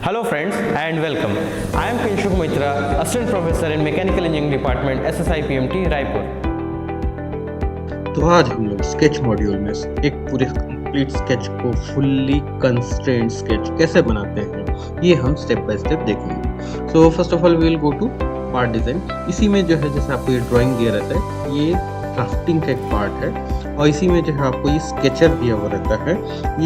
Hello friends and welcome. I am Kinshuk Mitra, Assistant Professor in Mechanical Engineering Department, SSI PMT, Raipur. तो आज हम लोग sketch module में एक पूरे कंप्लीट स्केच को फुल्ली कंस्ट्रेंट स्केच कैसे बनाते हैं ये हम स्टेप बाय स्टेप देखेंगे। So first of all we will go to part design. इसी में जो है जैसे आपको ये ड्राइंग दिया रहता है, ये ड्राफ्टिंग का एक पार्ट है और इसी में जो है आपको ये स्केचर दिया हुआ रहता है।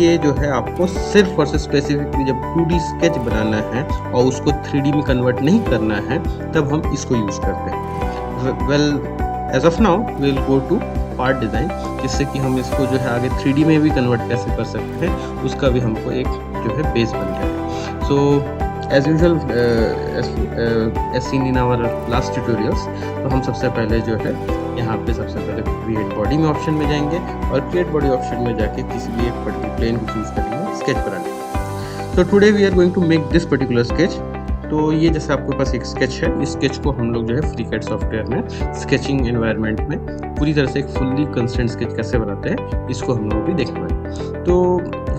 ये जो है आपको सिर्फ और सिर्फ स्पेसिफिकली जब 2D स्केच बनाना है और उसको 3D में कन्वर्ट नहीं करना है तब हम इसको यूज़ करते हैं। Well as of now we will go to part design, जिससे कि हम इसको जो है आगे 3D में भी कन्वर्ट कैसे कर सकते हैं उसका भी हमको एक जो है बेस बन जाए। So as usual as seen in our last tutorials, तो हम सबसे पहले जो है यहाँ पे सबसे पहले क्रिएट बॉडी में ऑप्शन में जाएंगे और क्रिएट बॉडी ऑप्शन में जाके किसी भी एक पर्टिकुलर प्लेन को चूज करेंगे स्केच बनाने। तो today we are going to make this particular sketch. तो ये जैसे आपके पास एक स्केच है, इस स्केच को हम लोग जो है फ्रीकैड सॉफ्टवेयर में स्केचिंग एनवायरनमेंट में पूरी तरह से एक फुल्ली कंस्ट्रेंट स्केच कैसे बनाते हैं इसको हम लोग भी देखने वाले। तो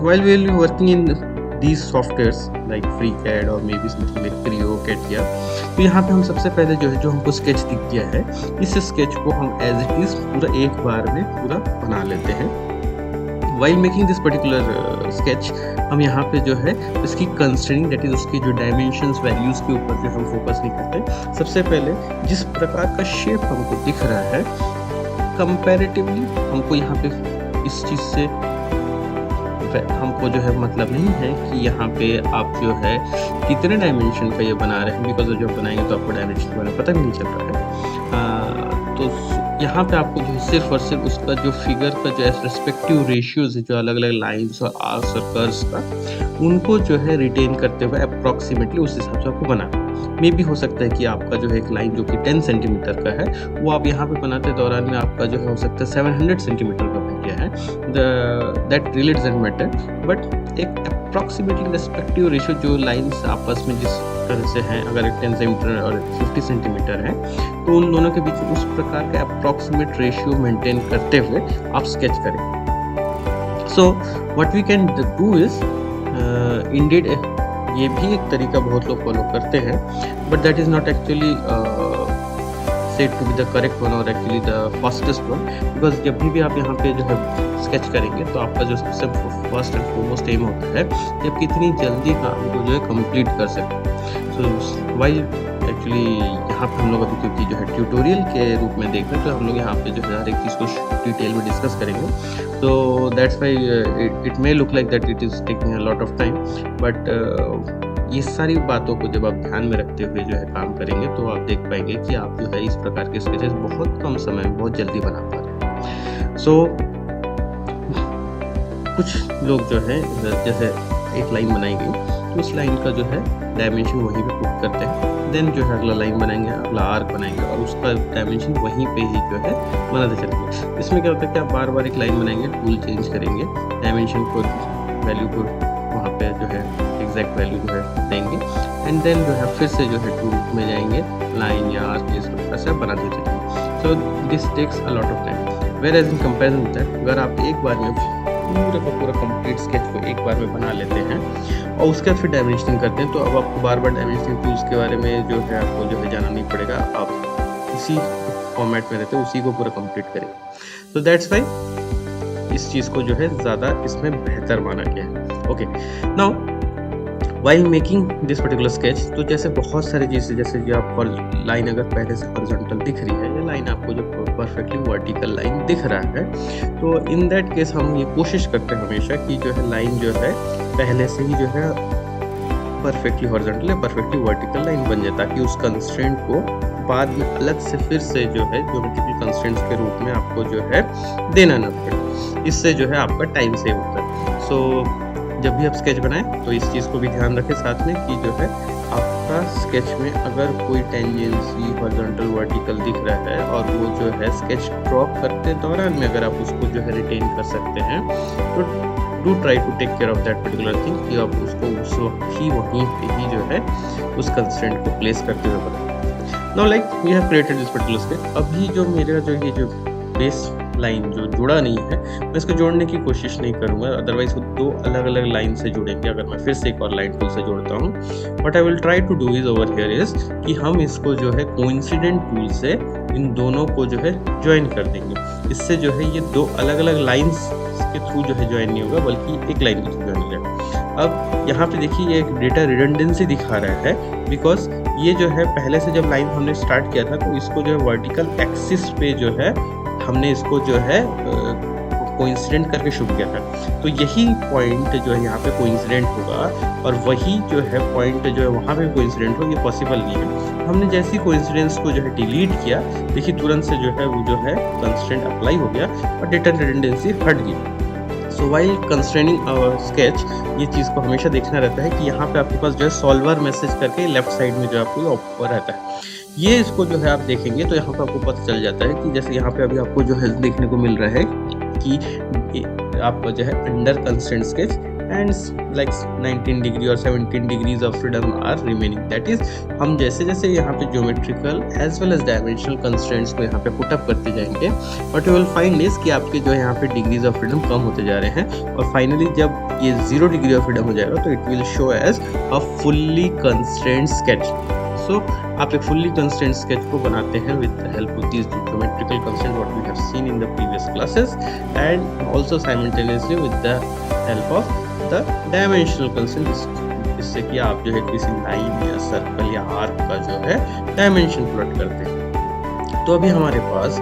while we will be working in these softwares like FreeCAD और maybe something like Creo, CATIA, तो यहाँ पे हम सबसे पहले जो है जो हमको स्केच दिख गया है, इस स्केच को हम एज इट इज पूरा एक बार में पूरा बना लेते हैं। While making this particular sketch, हम यहाँ पे जो है इसकी कंस्ट्रेनिंग दैट इज उसकी जो डायमेंशंस वैल्यूज के ऊपर जो हम फोकस नहीं करते। सबसे पहले जिस प्रकार का शेप हमको दिख रहा है कंपैरेटिवली हमको यहाँ पे इस चीज़ से हमको जो है मतलब नहीं है कि यहाँ पे आप जो है कितने डायमेंशन का ये बना रहे हैं, बिकॉज जब बनाएंगे तो आपको डायमेंशन बना पता भी नहीं चल रहा है। तो यहाँ पे आपको जो है सिर्फ और सिर्फ उसका जो फिगर का जो रेस्पेक्टिव रेशियोज है, जो अलग अलग लाइंस और आर्क्स और कर्व्स का, उनको जो है रिटेन करते हुए अप्रॉक्सीमेटली उस हिसाब से आपको बनाना। मे भी हो सकता है कि आपका जो है एक लाइन जो कि 10 सेंटीमीटर का है वो आप यहाँ पे बनाते दौरान में आपका जो है हो सकता है 700 सेंटीमीटर का बन गया है। That really doesn't matter, but एक अप्रॉक्सीमेटली रेस्पेक्टिव रेशियो जो लाइंस आपस में जिस तरह से हैं, अगर एक 10 सेंटीमीटर और 50 सेंटीमीटर है तो उन दोनों के बीच उस प्रकार का अप्रॉक्सीमेट रेशियो मेंटेन करते हुए आप स्केच करें। So what we can do is indeed ये भी एक तरीका बहुत लोग फॉलो करते हैं, but that is not actually said to be the correct one और actually the fastest one, because जब भी आप यहाँ पे जो है स्केच करेंगे तो आपका जो सबसे फर्स्ट एंड फोरमोस्ट एम होता है कि आप कितनी जल्दी काम को जो है कंप्लीट कर सकें। सो वाइल एक्चुअली यहाँ पे हम लोग अभी क्योंकि जो है ट्यूटोरियल के रूप में देख रहे हैं तो हम लोग यहाँ पे जो है हर एक चीज़ को डिटेल में डिस्कस करेंगे। तो that's why it may look like that it is taking a lot of time, but ये सारी बातों को जब आप ध्यान में रखते हुए जो है काम करेंगे तो आप देख पाएंगे कि आप जो है इस प्रकार के स्केचेस बहुत कम समय में बहुत जल्दी बना पा रहे हैं। सो कुछ लोग जो है जैसे एक लाइन बनाई गई तो उस लाइन का जो है डायमेंशन वहीं पे पुट करते हैं, देन जो है अगला लाइन बनाएंगे, अगला आर्क बनाएंगे और उसका डायमेंशन वहीं पे ही जो है बनाते चलेंगे। इसमें क्या होता है कि आप बार बार एक लाइन बनाएंगे, टूल चेंज करेंगे, डायमेंशन को वैल्यू को वहाँ पे जो है एग्जैक्ट वैल्यू जो है देंगे एंड देन जो है फिर से जो है टूल में जाएंगे, लाइन या आर्क इस प्रकार से बनाते चलेंगे। So this takes a lot of time, whereas in comparison that अगर आप एक बार में पूरा का पूरा कंप्लीट स्केच को एक बार में बना लेते हैं और उसके बाद फिर डायमेंशनिंग करते हैं तो अब आपको बार बार डायमेंशनिंग टूल्स के बारे में जो है आपको जो है जाना नहीं पड़ेगा, आप इसी फॉर्मेट में रहते हैं उसी को पूरा कंप्लीट करेंगे। तो दैट्स वाई इस चीज़ को जो है ज़्यादा इसमें बेहतर माना गया है। Okay, now while making this particular sketch, तो जैसे बहुत सारी चीज़ें, जैसे जो आपको लाइन अगर पहले से हॉरिजॉन्टल दिख रही है या लाइन आपको जो परफेक्टली वर्टिकल लाइन दिख रहा है, तो इन दैट केस हम ये कोशिश करते हैं हमेशा कि जो है लाइन जो है पहले से ही जो है परफेक्टली हॉरिजॉन्टल या परफेक्टली वर्टिकल लाइन बन जाए, ताकि उस कंस्ट्रेंट को बाद में अलग से फिर से जो है ज्योमेट्रिकल कंस्ट्रेंट्स के रूप में आपको जो है देना ना पड़े। इससे जो है आपका टाइम सेव होता है। सो जब भी आप स्केच बनाएं तो इस चीज़ को भी ध्यान रखें साथ में कि जो है आपका स्केच में अगर कोई टेंजेंसी हॉरिजॉन्टल वर्टिकल दिख रहा है और वो जो है स्केच ड्रॉप करते दौरान में अगर आप उसको जो है रिटेन कर सकते हैं तो do try to take care of that particular thing कि आप उसको उस वक्त ही वहीं पे ही जो है उस कंस्ट्रेंट को प्लेस करते हुए बनाएं। Now like we have created this particular sketch. अभी जो मेरा जो ये जो बेस लाइन जो जुड़ा नहीं है, मैं इसको जोड़ने की कोशिश नहीं करूँगा, अदरवाइज़ वो 2 अलग-अलग लाइन से जुड़ेंगे अगर मैं फिर से एक और लाइन टूल से जोड़ता हूँ। What I will try to do is over here is कि हम इसको जो है कोइंसिडेंट टूल से इन दोनों को जो है जॉइन कर देंगे। इससे जो है ये 2 अलग-अलग लाइन्स के थ्रू जो है जॉइन नहीं होगा, बल्कि एक लाइन के थ्रू जॉइन हो जाएगा। अब यहाँ पे देखिए ये एक डेटा रिडंडेंसी दिखा रहा है, बिकॉज़ ये जो है पहले से जब लाइन हमने स्टार्ट किया था तो इसको जो है वर्टिकल एक्सिस पे जो है हमने इसको जो है कोइंसिडेंट करके शुरू किया था। तो यही पॉइंट जो है यहाँ पे कोइंसिडेंट होगा और वही जो है पॉइंट जो है वहाँ पे कोइंसिडेंट हो, ये पॉसिबल नहीं है। हमने जैसे ही कोइंसिडेंस को जो है डिलीट किया, देखिए तुरंत से जो है वो जो है कंस्ट्रेंट अप्लाई हो गया और डेटा रिडंडेंसी हट गई। So while constraining our sketch, ये चीज़ को हमेशा देखना रहता है कि यहाँ पे आपके पास जो है सॉल्वर मैसेज करके लेफ्ट साइड में जो आपको ऑप्शन रहता है, ये इसको जो है आप देखेंगे तो यहाँ पे आपको पता चल जाता है कि जैसे यहाँ पे अभी आपको जो है देखने को मिल रहा है कि आपको जो है under constraint sketch and like 19 degree और 17 degrees of freedom are remaining. That is हम जैसे जैसे यहाँ पे geometrical as well as dimensional constraints को यहाँ पे पुट अप करते जाएंगे, but you will find is कि आपके जो है यहाँ पे डिग्रीज ऑफ फ्रीडम कम होते जा रहे हैं और फाइनली जब ये 0 डिग्री ऑफ फ्रीडम हो जाएगा तो it will show as a fully constraint sketch. So आप एक फुल्ली कंस्ट्रेंट स्केच को बनाते हैं with the help of this geometrical constraint what we have seen in the previous classes and also simultaneously with the help of the dimensional constraint, जिससे कि आप जो है किसी लाइन या सर्कल या आर्क का जो है डायमेंशन प्लॉट करते हैं। तो अभी हमारे पास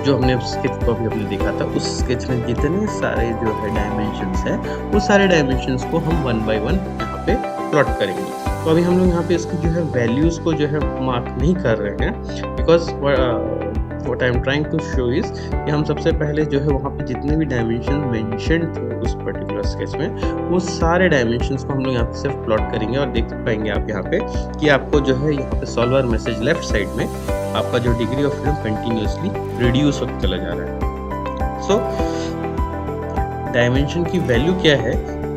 जो हमने स्केच को अभी हमने देखा था, उस स्केच में जितने सारे जो है डायमेंशंस हैं, वो सारे डायमेंशंस को हम 1 बाय 1 यहाँ पे प्लॉट करेंगे। तो अभी हम लोग यहाँ पे इसकी जो है वैल्यूज़ को जो है मार्क नहीं कर रहे हैं, because what I am trying to show is कि हम सबसे पहले जो है वहाँ पे जितने भी डायमेंशन मेंशन थे उस पर्टिकुलर स्केच में, वो सारे डायमेंशंस को हम लोग यहाँ पे सिर्फ प्लॉट करेंगे और देख पाएंगे आप यहाँ पे कि आपको जो है यहाँ पे सॉल्वर मैसेज लेफ्ट साइड में आपका जो degree of freedom continuously reduce होता चला जा रहा है। सो डायमेंशन की वैल्यू क्या है,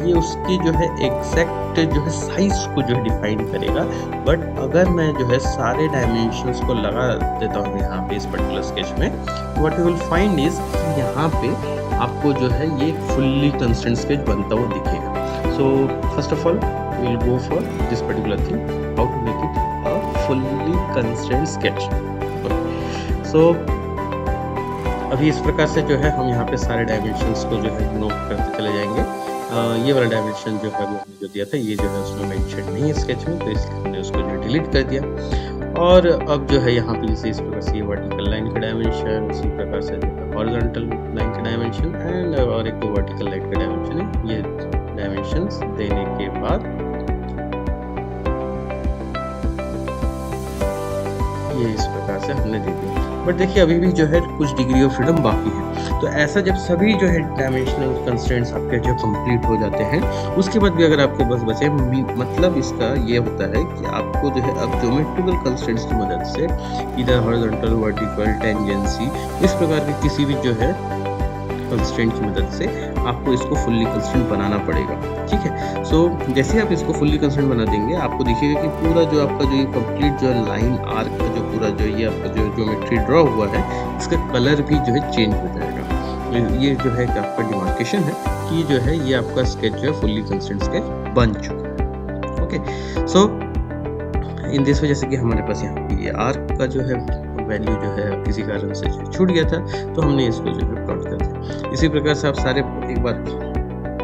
ये उसकी जो है एग्जैक्ट जो है साइज को जो है डिफाइन करेगा। बट अगर मैं जो है सारे डायमेंशंस को लगा देता हूँ यहाँ पे इस पर्टिकुलर स्केच में, what you will find is यहाँ पे आपको जो है ये फुल्ली कंस्ट्रेंट स्केच बनता हुआ दिखेगा। So first of all we will go for this particular thing, how to make it a fully constraint sketch. So अभी इस प्रकार से जो है हम यहाँ पे सारे डायमेंशंस को जो है नोट करते चले जाएंगे। ये वाला डायमेंशन जो है हमने जो दिया था ये जो है उसमें मेंशन नहीं है स्केच में, तो इसलिए हमने उसको जो डिलीट कर दिया। और अब जो है यहाँ पे जैसे इस प्रकार से ये वर्टिकल लाइन का डायमेंशन, उसी प्रकार से जो है हॉरिजॉन्टल लाइन का डायमेंशन एंड और एक वर्टिकल लाइन का डायमेंशन है, ये डायमेंशंस देने के बाद ये इस प्रकार से हमने दे दिया। बट देखिए अभी भी जो है कुछ डिग्री ऑफ फ्रीडम बाकी है। तो ऐसा जब सभी जो है डायमेंशनल कंस्ट्रेंट्स आपके जो कंप्लीट हो जाते हैं, उसके बाद भी अगर आपके पास बचे, मतलब इसका ये होता है कि आपको जो है अब ज्योमेट्रिकल कंस्ट्रेंट्स की मदद से इधर हॉरिजॉन्टल, वर्टिकल, टेंजेंसी, इस प्रकार के किसी भी जो है कंस्ट्रेंट की मदद से आपको इसको फुल्ली कंस्ट्रेंट बनाना पड़ेगा। ठीक है, सो जैसे ही आप इसको फुल्ली कंस्ट्रेंट बना देंगे, आपको देखिएगा कि पूरा जो आपका जो ये कंप्लीट जो लाइन आर्क का जो पूरा जो ये आपका जो ज्योमेट्री ड्रॉ हुआ है, इसका कलर भी जो है चेंज हो जाएगा। ये जो है आपका डिमार्केशन है कि जो है ये आपका स्केच जो है फुल्ली कंस्ट्रेंट स्केच बन चुका है। ओके, सो इन दिस वजह से कि हमारे पास यहाँ पे ये आर्क का जो है वैल्यू जो है किसी कारण से छूट गया था, तो हमने इसको जो है प्लॉट कर दिया। इसी प्रकार से आप सारे एक बार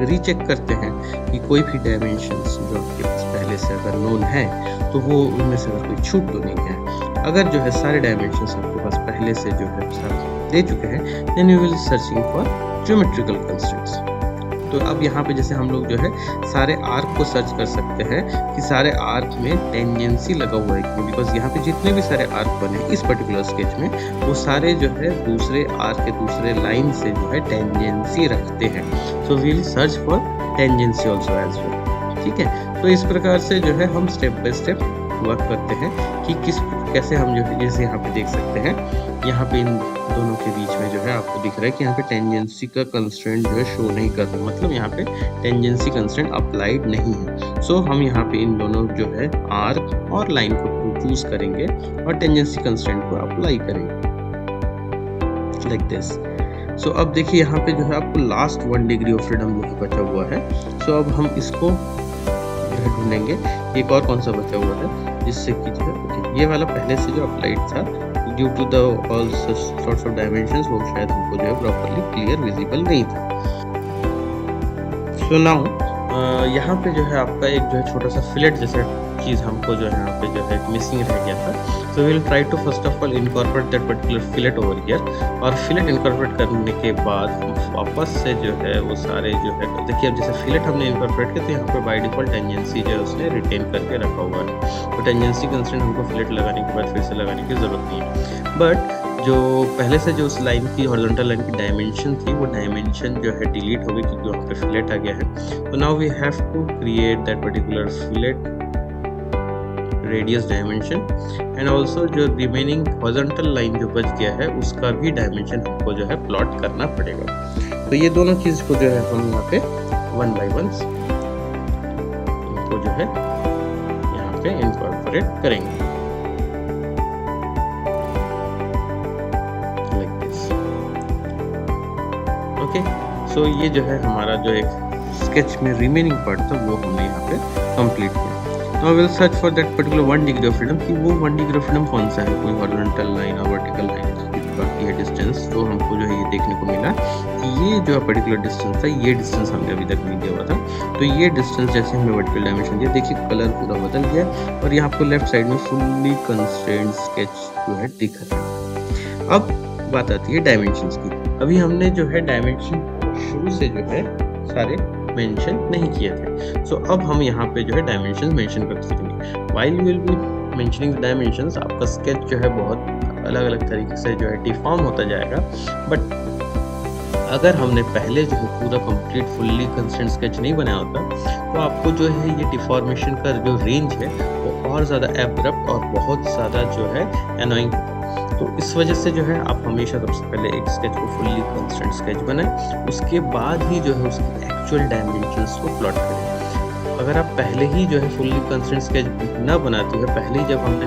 रीचेक करते हैं कि कोई भी डायमेंशंस जो आपके पास पहले से अगर नोन है तो वो उनमें से अगर कोई छूट तो नहीं है। अगर जो है सारे डायमेंशंस आपके पास पहले से जो है सब दे चुके हैं, then you will searching for geometrical constraints. तो अब यहाँ पे जैसे हम लोग जो है सारे आर्क को सर्च कर सकते हैं कि सारे आर्क में टेंजेंसी लगा हुआ है क्यों, बिकॉज यहाँ पे जितने भी सारे आर्क बने इस पर्टिकुलर स्केच में, वो सारे जो है दूसरे आर्क के दूसरे लाइन से जो है टेंजेंसी रखते हैं। So we will search for tangency also as well. ठीक है, तो इस प्रकार से जो है हम स्टेप बाय स्टेप वर्क करते हैं कि कैसे हम जो है जैसे यहाँ पे देख सकते हैं, यहाँ पे इन दोनों के बीच में जो है आपको दिख रहा है कि यहाँ पे टेंजेंसी का कंस्ट्रेंट जो है शो नहीं कर रहा, मतलब यहाँ पे टेंजेंसी कंस्ट्रेंट अप्लाइड नहीं है। सो हम यहाँ पे इन दोनों जो है आर्क और लाइन को चूज करेंगे और टेंजेंसी कंस्ट्रेंट को अप्लाई करेंगे लाइक दिस। सो अब देखिए यहाँ पे जो है आपको लास्ट 1 डिग्री ऑफ फ्रीडम जो है बचा हुआ है। सो अब हम इसको जो है ढूंढेंगे एक और कौन सा बचा हुआ है जिससे कि जो है okay, ये वाला पहले से जो अप्लाइड था due to the all sorts of dimensions वो शायद हमको जो है प्रॉपर्ली क्लियर विजिबल नहीं था। सो नाउ यहाँ पे जो है आपका एक जो है छोटा सा फिलेट जैसा चीज़ हमको जो है यहाँ पे जो है मिसिंग रह गया था। So will try to first of all incorporate that particular fillet over here, और फिलेट इनकॉर्पोरेट करने के बाद हम वापस से जो है वो सारे जो है देखिए अब जैसे फिलेट हमने इनकॉर्पोरेट किया तो यहाँ पे बाय डिफॉल्ट टेंजेंसी जो है उसने रिटेन करके रखा हुआ है। तो टेंजेंसी कंस्ट्रेंट हमको फिलेट लगाने के बाद फिर से लगाने की ज़रूरत नहीं है। बट जो पहले से जो उस लाइन की हॉरिजॉन्टल लाइन की डायमेंशन थी वो डायमेंशन जो है डिलीट हो गई क्योंकि वहाँ पे फिलेट आ गया है। तो now we have to create that particular fillet radius dimension and also जो रिमेनिंग हॉरिजॉन्टल लाइन जो बच गया है उसका भी डायमेंशन हमको जो है प्लॉट करना पड़ेगा। तो ये दोनों चीज़ को जो है हम यहाँ पे 1 by 1 इनको जो है यहाँ पे इनकॉर्पोरेट करेंगे लाइक दिस। ओके, सो ये जो है हमारा जो एक स्केच में रिमेनिंग पार्ट था वो हमने यहाँ पे कंप्लीट किया। Now we'll search for that particular 1 degree of freedom कि वो 1 degree of freedom कौन सा है, कोई हॉरिजॉन्टल लाइन और वर्टिकल लाइन बाकी है डिस्टेंस। तो हमको जो है ये देखने को मिला कि ये जो पर्टिकुलर डिस्टेंस था ये डिस्टेंस हमने अभी तक नहीं दिया हुआ था। तो ये डिस्टेंस जैसे हमने वर्टिकल डायमेंशन दिया देखिए कलर पूरा बदल गया और यहाँ आपको लेफ्ट साइड में फुल्ली कंस्ट्रेंट स्केच जो है दिख रहा है। अब बात आती है डायमेंशंस की। अभी हमने जो है डायमेंशन शुरू से जो है सारे मेंशन नहीं किए थे। सो अब हम यहाँ पे जो है डायमेंशंस मेंशन कर सकेंगे। While you will B mentioning the dimensions आपका स्केच जो है बहुत अलग अलग तरीके से जो है डिफॉर्म होता जाएगा। बट अगर हमने पहले जो है पूरा कंप्लीट फुल्ली कंस्ट्रेंट स्केच नहीं बनाया होता तो आपको जो है ये डिफॉर्मेशन का जो रेंज है वो और ज़्यादा एब्रप्ट और बहुत ज़्यादा जो है एनोइंग। तो इस वजह से जो है आप हमेशा सबसे पहले एक स्केच को फुल्ली कंस्ट्रेंट स्केच बनाएं, उसके बाद ही जो है उसकी एक्चुअल डायमेंशंस को प्लॉट करें। अगर आप पहले ही जो है फुल्ली कंस्ट्रेंट स्केच ना बनाते हुए पहले ही जब हमने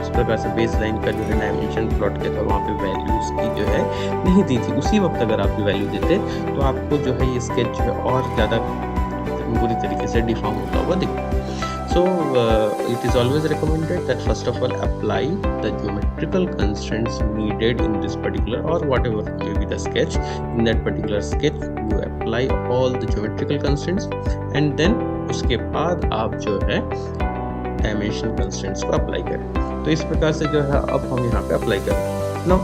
इस प्रकार से बेस लाइन का जो है डायमेंशन प्लॉट किया था वहाँ पे वैल्यूज़ की जो है नहीं दी थी, उसी वक्त अगर आप वैल्यू देते तो आपको जो है ये स्केच जो है और ज़्यादा बुरी तरीके से डिफॉर्म होता हुआ दिखता। So it is always recommended that first of all apply the geometrical constraints needed in this particular or whatever may be the sketch. In that particular sketch you apply all the geometrical constraints and then उसके बाद आप जो है dimensional constraints को apply करें। तो इस प्रकार से जो है अब हम यहाँ पे apply करें। Now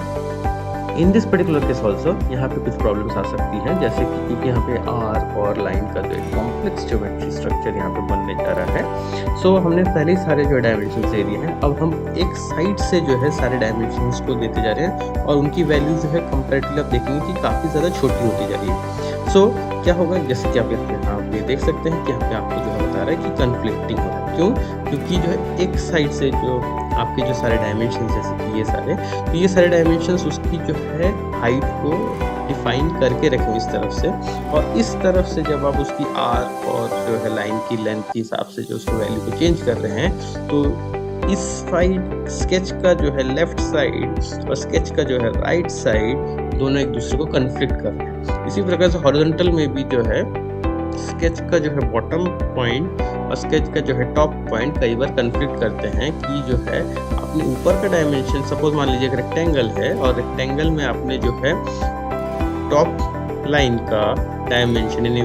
in this particular case also यहाँ पे कुछ प्रॉब्लम्स आ सकती हैं, जैसे कि क्योंकि यहाँ पे आर्क और लाइन का जो एक कॉम्प्लेक्स ज्योमेट्री स्ट्रक्चर यहाँ पे बनने जा रहा है। सो हमने पहले ही सारे जो डायमेंशंस दे दिए हैं, अब हम एक साइड से जो है सारे डायमेंशंस को देते जा रहे हैं और उनकी वैल्यू जो है कंपैरेटिवली आप देखेंगे कि काफ़ी ज़्यादा छोटी होती जा रही है। सो क्या होगा, जैसे कि आप यहाँ पे देख सकते हैं कि यहाँ पे आपको जो है बता रहा है कि कन्फ्लिक्टिंग हो रहा है। क्यों? क्योंकि जो है एक साइड से जो आपके जो सारे डायमेंशन जैसे कि ये सारे डायमेंशंस उसकी जो है हाइट को डिफाइन करके रखें इस तरफ से, और इस तरफ से जब आप उसकी आर्क और जो है लाइन की लेंथ के हिसाब से जो उसको वैल्यू को चेंज कर रहे हैं तो इस साइड स्केच का जो है लेफ्ट साइड और स्केच का जो है राइट साइड दोनों एक दूसरे को कन्फ्लिक्ट कर रहे हैं। इसी प्रकार से हॉरिजॉन्टल में भी जो है स्केच का जो है बॉटम पॉइंट और स्केच का जो है टॉप पॉइंट कई बार कन्फ्लिक्ट करते हैं कि जो है अपने ऊपर का डायमेंशन, सपोज मान लीजिए एक रेक्टेंगल है और रेक्टेंगल में आपने जो है टॉप लाइन का डायमेंशन यानी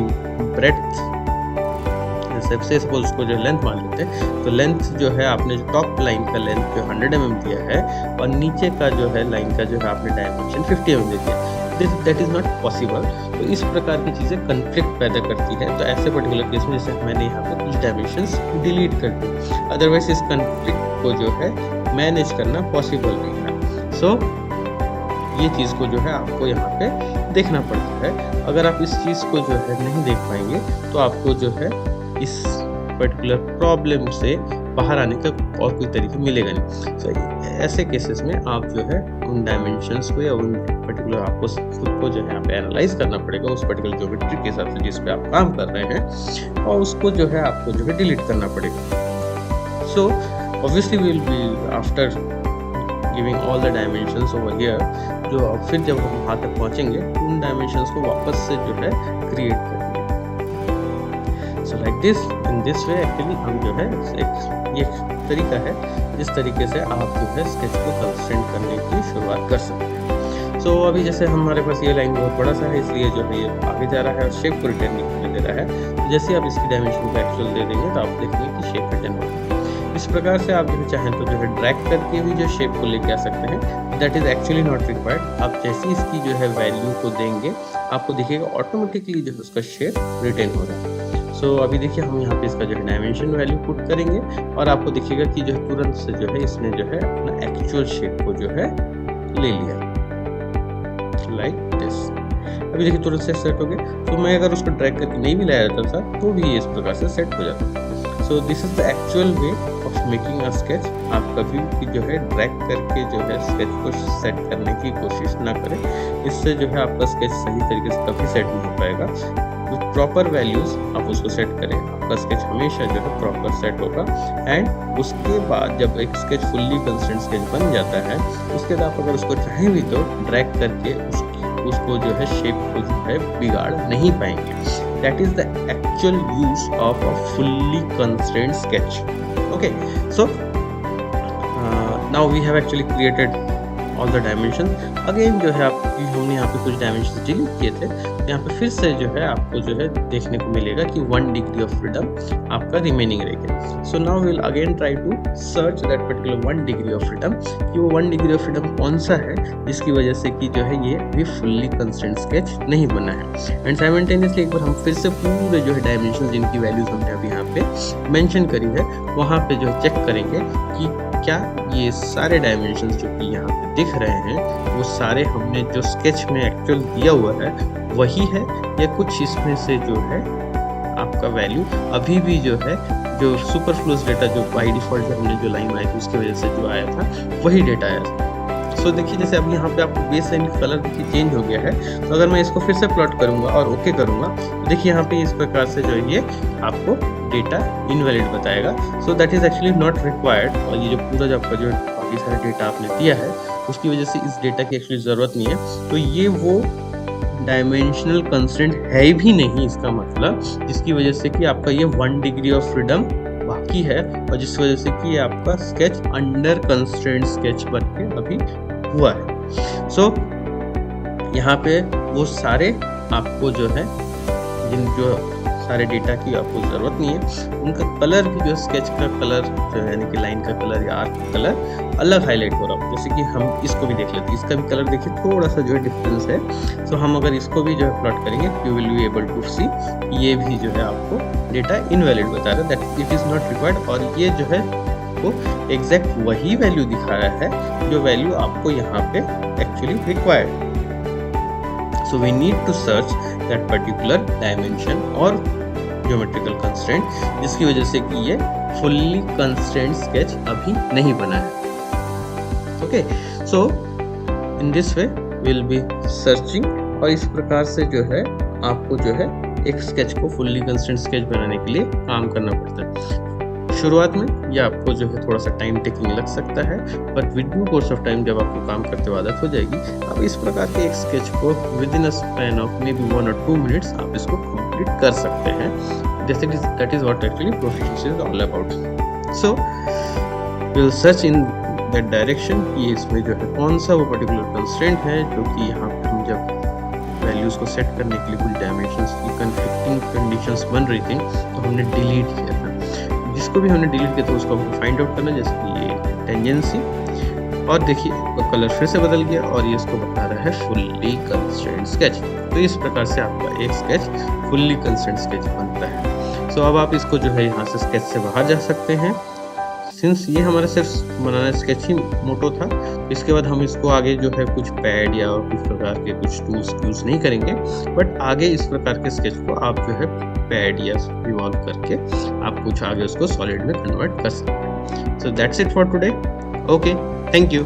ब्रेड्थ सबसे सपोज उसको जो लेंथ मान लेते हैं तो लेंथ जो है आपने टॉप लाइन का लेंथ जो 100 mm दिया है और नीचे का जो है लाइन का जो है आपने डायमेंशन 50 mm दे दिया। That is not possible. तो इस प्रकार की चीज़ें कन्फ्लिक्ट पैदा करती है। तो ऐसे पर्टिकुलर केस में जैसे मैंने यहाँ पर कुछ डायमेंशंस डिलीट कर दिए, अदरवाइज इस कन्फ्लिक्ट को जो है मैनेज करना पॉसिबल नहीं है। सो ये चीज़ को जो है आपको यहाँ पे देखना पड़ता है। अगर आप इस चीज़ को जो है नहीं देख पाएंगे तो आपको जो है इस पर्टिकुलर प्रॉब्लम से बाहर आने का और कोई तरीका मिलेगा नहीं। सो ऐसे केसेस में आप जो है उन डायमेंशंस को या उन पर्टिकुलर आपको खुद को जो है यहाँ पे एनालाइज करना पड़ेगा उस पर्टिकुलर ज्योमेट्री के हिसाब से जिस पे आप काम कर रहे हैं, और उसको जो है आपको जो है डिलीट करना पड़ेगा। So obviously will be after giving all the dimensions over here, जो फिर जब हम वहाँ तक पहुँचेंगे उन डायमेंशंस को वापस से जो है क्रिएट करेंगे। So like this, in this way actually हम जो है ये तरीका है जिस तरीके से आप जो है स्केच को कंस्ट्रेंट करने की शुरुआत कर सकते हैं। सो अभी जैसे हमारे पास ये लाइन बहुत बड़ा सा है, इसलिए जो है ये आगे जा रहा है और शेप को रिटर्न नहीं होने दे रहा है। तो जैसे आप इसकी डायमेंशन को एक्चुअल दे देंगे तो आप देखेंगे कि शेप रिटर्न होगा। इस प्रकार से आप जो चाहें तो जो है ड्रैग करके भी जो शेप को लेके आ सकते हैं। That is actually not required. आप जैसे इसकी जो है वैल्यू को देंगे आपको देखिएगा ऑटोमेटिकली जो है उसका शेप रिटर्न हो रहा है। सो अभी देखिए हम यहाँ पे इसका जो है डायमेंशन वैल्यू पुट करेंगे और आपको देखिएगा कि जो है तुरंत से जो है इसने जो है अपना एक्चुअल शेप को जो है ले लिया लाइक दिस। अभी देखिए तुरंत से सेट हो गया। तो मैं अगर उसको ड्रैग करके नहीं भी लाया जाता था तो भी ये इस प्रकार से सेट हो जाता। So this is the actual way of making a sketch. आप कभी भी जो है ड्रैग करके जो है स्केच को सेट करने की कोशिश ना करें, इससे जो है आपका स्केच सही तरीके से कभी सेट नहीं हो पाएगा। विद प्रॉपर वैल्यूज आप उसको सेट करें, आपका स्केच हमेशा जो है प्रॉपर सेट होगा। एंड उसके बाद जब एक स्केच फुल्ली कंस्ट्रेंट स्केच बन जाता है उसके बाद आप अगर उसको चाहें भी तो ड्रैग करके उसको जो है शेप को जो है बिगाड़ नहीं पाएंगे। That is the actual use of a fully constraint sketch. Okay, so now we have actually created all the dimension. Again जो है आप हमने यहाँ पे कुछ डायमेंशन डिलीट किए थे, यहाँ पे फिर से जो है आपको जो है देखने को मिलेगा कि 1 डिग्री ऑफ फ्रीडम आपका रिमेनिंग रहेगा। So now we will again try to search that particular 1 degree of freedom, कि वो 1 डिग्री ऑफ फ्रीडम कौन सा है जिसकी वजह से कि जो है ये भी फुल्ली कंस्ट्रेंट स्केच नहीं बना है। एंड साइमल्टेनियसली एक बार हम फिर से पूरे जो है डायमेंशन जिनकी वैल्यूज हमने अभी यहाँ पे मेंशन करी है वहाँ पे जो चेक करेंगे कि क्या ये सारे डायमेंशंस जो कि यहाँ पे दिख रहे हैं वो सारे हमने जो स्केच में एक्चुअल दिया हुआ है वही है, या कुछ इसमें से जो है आपका वैल्यू अभी भी जो है जो सुपरफ्लूस डेटा जो बाय डिफॉल्ट जो हमने जो लाइन बनाई थी उसकी वजह से जो आया था वही डेटा आया था। सो देखिए जैसे अब यहाँ पे आपको बेस लाइन का कलर देखिए चेंज हो गया है। तो अगर मैं इसको फिर से प्लॉट करूँगा और ओके करूँगा तो देखिए यहाँ पे इस प्रकार से जो है ये आपको डेटा इनवैलिड बताएगा। So that is actually not required. और ये जो पूरा जो आपका जो बाकी सारा डेटा आपने दिया है उसकी वजह से इस डेटा की एक्चुअली ज़रूरत नहीं है। तो ये वो डायमेंशनल कंस्ट्रेंट है भी नहीं इसका मतलब, जिसकी वजह से कि आपका ये 1 डिग्री ऑफ फ्रीडम बाकी है और जिस वजह से कि ये आपका स्केच अंडर कंस्ट्रेंट स्केच बन के अभी हुआ है। सो यहाँ पे वो सारे आपको जो है जिन जो सारे डेटा की आपको ज़रूरत नहीं है उनका कलर भी जो स्केच का कलर जो है यानी कि लाइन का कलर या आर्क का कलर अलग हाईलाइट हो रहा हो। जैसे कि हम इसको भी देख लेते हैं, इसका भी कलर देखिए थोड़ा सा जो है डिफरेंस है। सो हम अगर इसको भी जो है प्लॉट करेंगे you will be able to see ये भी जो है आपको डेटा इनवैलिड बता रहा है, that it is not required. और ये जो है वो एग्जैक्ट वही वैल्यू दिखा रहा है जो वैल्यू आपको यहाँ पे actually required. So we need to search that particular dimension और geometrical constraint जिसकी वजह से कि ये fully constrained sketch अभी नहीं बना है। Okay, so in this way we'll be searching और इस प्रकार से जो है आपको जो है एक स्केच को fully constrained sketch बनाने के लिए काम करना पड़ता है। शुरुआत में ये आपको जो है थोड़ा सा टाइम टेकिंग लग सकता है, but with due course of time जब आपको काम करते हुए आदत हो जाएगी आप इस प्रकार के एक स्केच को within a span of maybe 1 or 2 minutes आप इसको कंप्लीट कर सकते हैं। जैसे कि that is what actually proficiency is all about. So we will search in that direction कि इसमें जो है कौन सा वो पर्टिकुलर कंस्ट्रेंट है जो कि यहाँ पे हम जब वैल्यूज़ को सेट करने के लिए कुछ डायमेंशंस की कन्फ्लिक्टिंग कंडीशंस बन रही थी तो हमने डिलीट किया था। जिसको भी हमने डिलीट किया था उसको आपको फाइंड आउट करना, जैसे कि ये टेंजेंसी और देखिए तो कलर फिर से बदल गया और ये इसको बता रहा है फुल्ली कंस्ट्रेंट स्केच। तो इस प्रकार से आपका एक स्केच फुल्ली कंस्ट्रेंट स्केच बनता है। सो अब आप इसको जो है यहाँ से स्केच से बाहर जा सकते हैं। सिंस ये हमारा सिर्फ बनाना स्केच ही मोटो था, इसके बाद हम इसको आगे जो है कुछ पैड या कुछ प्रकार के कुछ टूल्स यूज़ नहीं करेंगे, बट आगे इस प्रकार के स्केच को आप जो है पैड या रिवॉल्व करके आप कुछ आगे उसको सॉलिड में कन्वर्ट कर सकते हैं। So that's it for today. Okay, thank you.